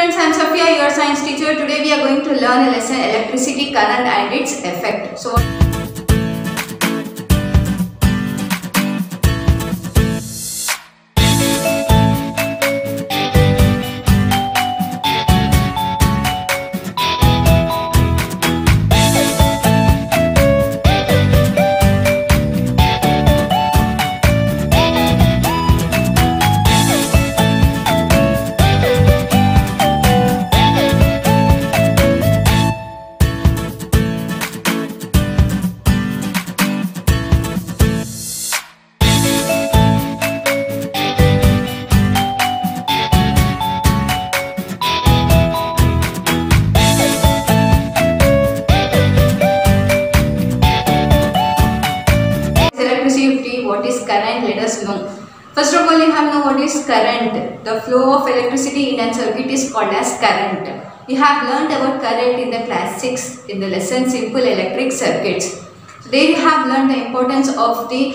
Students, I am Sophia, your science teacher. Today we are going to learn a lesson electricity, current and its effect. So what is current? Let us know. First of all, you have to know what is current. The flow of electricity in a circuit is called as current. You have learned about current in the class 6 in the lesson Simple Electric Circuits. There you have learned the importance of the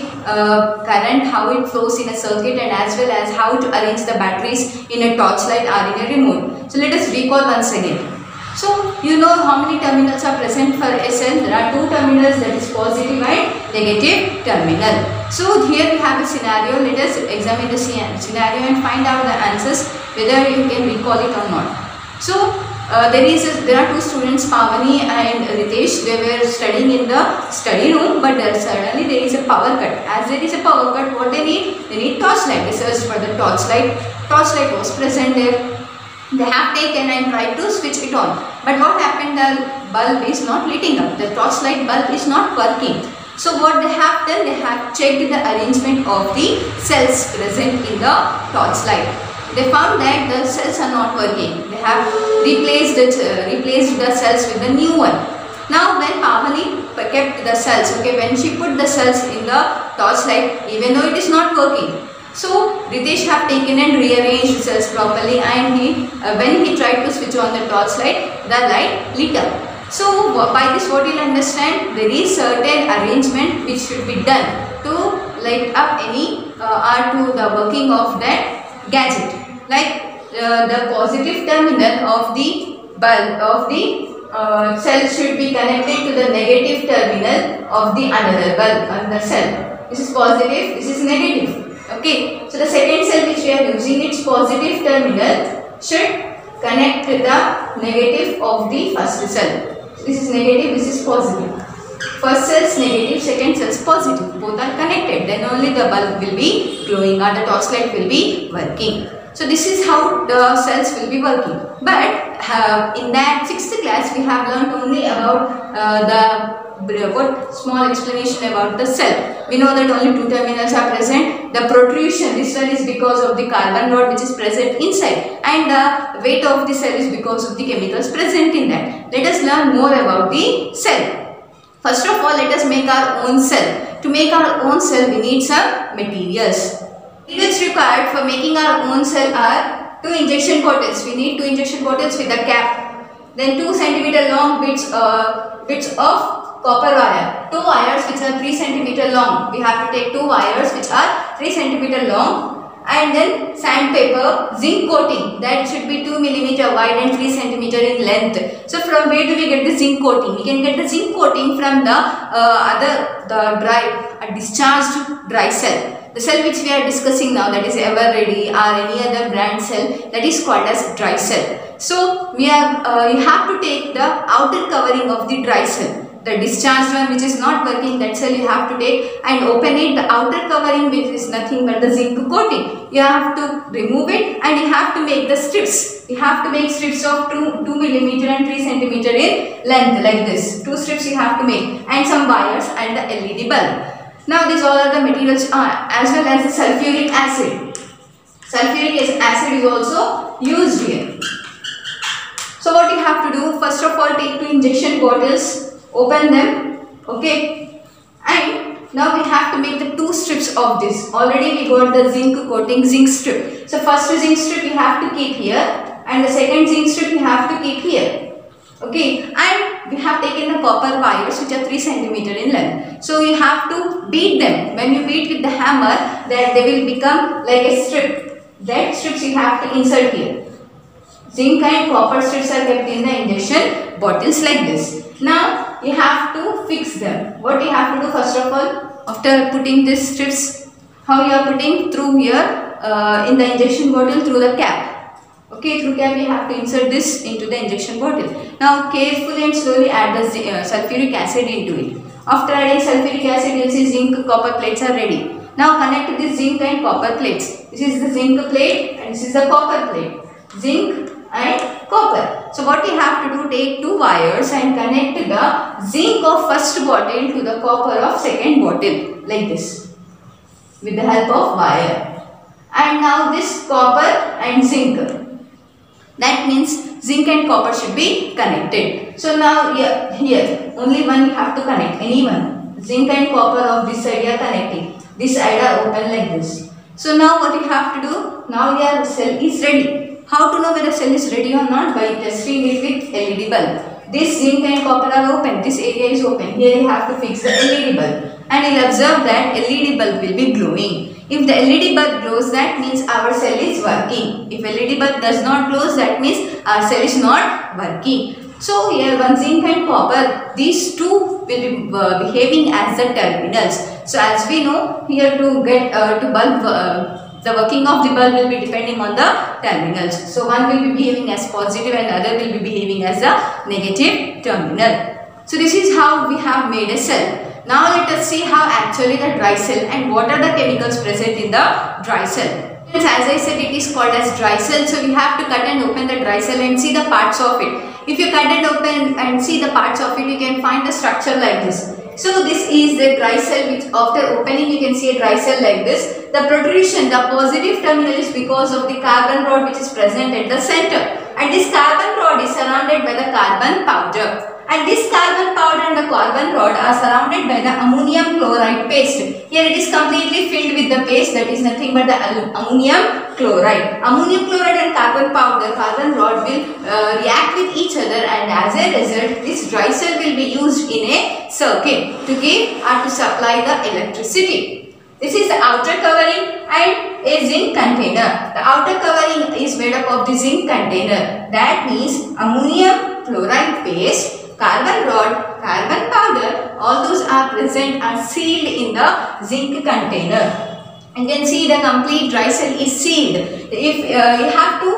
current, how it flows in a circuit, and as well as how to arrange the batteries in a torchlight or in a remote. So let us recall once again. So you know how many terminals are present for a cell. There are two terminals, that is positive and negative terminal. So here we have a scenario. Let us examine the scenario and find out the answers whether you can recall it or not. So there are two students, Pavani and Ritesh. They were studying in the study room, but suddenly there is a power cut. As there is a power cut, what they need? They need torchlight. They searched for the torchlight. Torchlight was present there. They have taken and tried to switch it on. But what happened? The bulb is not lighting up. The torchlight bulb is not working. So what they have done? They have checked the arrangement of the cells present in the torchlight. They found that the cells are not working. They have replaced the cells with the new one. Now when Pavani kept the cells, when she put the cells in the torchlight, even though it is not working, so Ritesh have taken and rearranged the cells properly, and when he tried to switch on the torchlight, the light lit up. So by this what you will understand, there is certain arrangement which should be done to light up any or to the working of that gadget. Like the positive terminal of the bulb of the cell should be connected to the negative terminal of the another bulb on the cell. This is positive, this is negative. Okay, so the second cell which we are using, its positive terminal should connect to the negative of the first cell. This is negative, this is positive. First cell is negative, second cell is positive. Both are connected. Then only the bulb will be glowing or the torchlight will be working. So this is how the cells will be working. But in that 6th class we have learned only about small explanation about the cell. We know that only two terminals are present. The protrusion, this one is because of the carbon rod which is present inside, and the weight of the cell is because of the chemicals present in that. Let us learn more about the cell. First of all, let us make our own cell. To make our own cell, we need some materials. Materials required for making our own cell are two injection bottles. We need two injection bottles with a cap. Then 2 cm long bits of copper wire, 2 wires which are 3 cm long. We have to take 2 wires which are 3 cm long, and then sandpaper, zinc coating, that should be 2 mm wide and 3 cm in length. So from where do we get the zinc coating? We can get the zinc coating from the discharged dry cell. The cell which we are discussing now, that is Everready or any other brand cell, that is called as dry cell. So you have to take the outer covering of the dry cell. The discharged one which is not working, that cell you have to take and open it. The outer covering which is nothing but the zinc coating, you have to remove it and you have to make the strips. You have to make strips of 2 mm and 3 cm in length, like this. 2 strips you have to make, and some wires and the LED bulb. Now these all are the materials as well as the sulfuric acid. Sulfuric acid is also used here. So what you have to do, first of all, take 2 injection bottles, open them, and now we have to make the 2 strips of this. Already we got the zinc coating, zinc strip. So first zinc strip you have to keep here, and the second zinc strip you have to keep here. And we have taken the copper wires which are 3 cm in length. So you have to beat them. When you beat with the hammer, then they will become like a strip. That strips you have to insert here. zinc and copper strips are kept in the injection bottles like this. Now you have to fix them. What you have to do first of all, after putting these strips, how you are putting? Through here in the injection bottle, through the cap. Okay, through cap you have to insert this into the injection bottle. Now carefully and slowly add the sulfuric acid into it. After adding sulfuric acid, you will see zinc copper plates are ready. Now connect this zinc and copper plates. This is the zinc plate and this is the copper plate. Zinc and copper. So what you have to do, take two wires and connect the zinc of first bottle to the copper of second bottle like this with the help of wire. And now this copper and zinc. That means zinc and copper should be connected. So now here only one you have to connect, any one. Zinc and copper of this side are connecting. This side are open like this. So now what you have to do, now your cell is ready. How to know whether cell is ready or not? By testing it with LED bulb. This zinc and copper are open, this area is open. Here you have to fix the LED bulb. And you will observe that LED bulb will be glowing. If the LED bulb glows, that means our cell is working. If LED bulb does not glow, that means our cell is not working. So here one zinc and copper, these two will be behaving as the terminals. So as we know, here to get to bulb, the working of the bulb will be depending on the terminals. So one will be behaving as positive and other will be behaving as a negative terminal. So this is how we have made a cell. Now let us see how actually the dry cell and what are the chemicals present in the dry cell. As I said, it is called as dry cell. So we have to cut and open the dry cell and see the parts of it. If you cut and open and see the parts of it, you can find the structure like this. So this is the dry cell, which after opening you can see a dry cell like this. The protrusion, the positive terminal, is because of the carbon rod which is present at the center. And this carbon rod is surrounded by the carbon powder. And this carbon powder and the carbon rod are surrounded by the ammonium chloride paste. Here it is completely filled with the paste, that is nothing but the ammonium chloride. Ammonium chloride and carbon powder, carbon rod will react with each other, and as a result this dry cell will be used in a circuit to give or to supply the electricity. This is the outer covering and a zinc container. The outer covering is made up of the zinc container. That means ammonium chloride paste, carbon rod, carbon powder, all those are present and sealed in the zinc container. You can see the complete dry cell is sealed. If you have to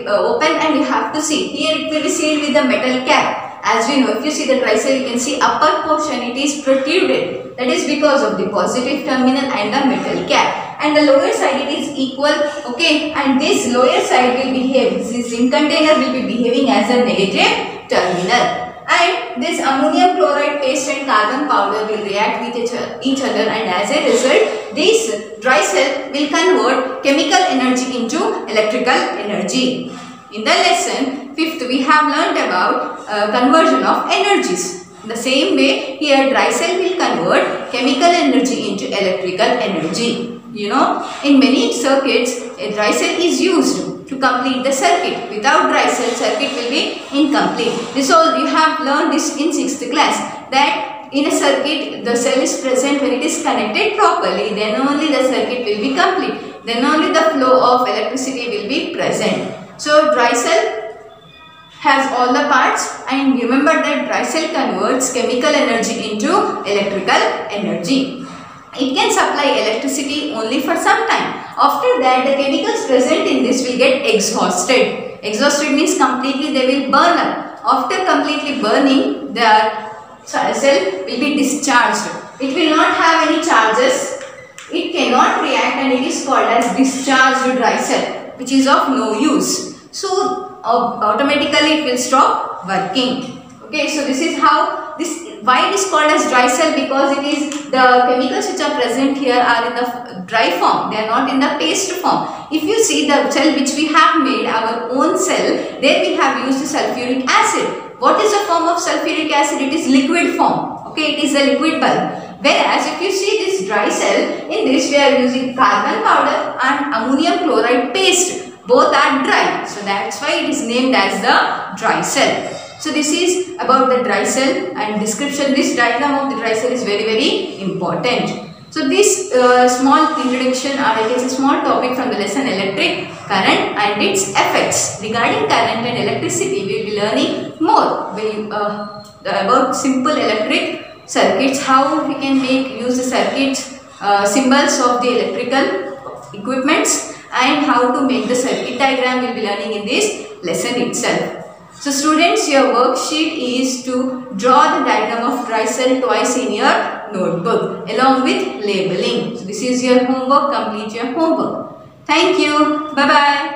open and you have to see, here it will be sealed with the metal cap. As we know, if you see the dry cell, you can see upper portion it is protruded. That is because of the positive terminal and the metal cap. And the lower side it is equal, okay, and this lower side will behave, this zinc container will be behaving as a negative terminal. And this ammonium chloride paste and carbon powder will react with each other, and as a result this dry cell will convert chemical energy into electrical energy. In the lesson 5th we have learnt about conversion of energies. In the same way, here dry cell will convert chemical energy into electrical energy. You know, in many circuits a dry cell is used to complete the circuit. Without dry cell, circuit will be incomplete. This all you have learned this in 6th class, that in a circuit the cell is present when it is connected properly, then only the circuit will be complete, then only the flow of electricity will be present. So dry cell has all the parts, and remember that dry cell converts chemical energy into electrical energy. It can supply electricity only for some time. After that, the chemicals present in this will get exhausted. Exhausted means completely they will burn up. After completely burning, the cell will be discharged. It will not have any charges. It cannot react, and it is called as discharged dry cell, which is of no use. So automatically it will stop working. Okay, so this is how why it is called as dry cell, because it is the chemicals which are present here are in the dry form, they are not in the paste form. If you see the cell which we have made, our own cell, there we have used sulfuric acid. What is the form of sulfuric acid? It is liquid form. Okay, it is a liquid bulb. Whereas if you see this dry cell, in this we are using carbon powder and ammonium chloride paste. Both are dry, so that's why it is named as the dry cell. So this is about the dry cell, and description, this diagram of the dry cell is very important. So this small introduction, or it is a small topic from the lesson electric current and its effects. Regarding current and electricity, we will be learning more about simple electric circuits, how we can use the circuits, symbols of the electrical equipments, and how to make the circuit diagram. We will be learning in this lesson itself. So students, your worksheet is to draw the diagram of dry cell twice in your notebook along with labeling. So this is your homework. Complete your homework. Thank you. Bye bye.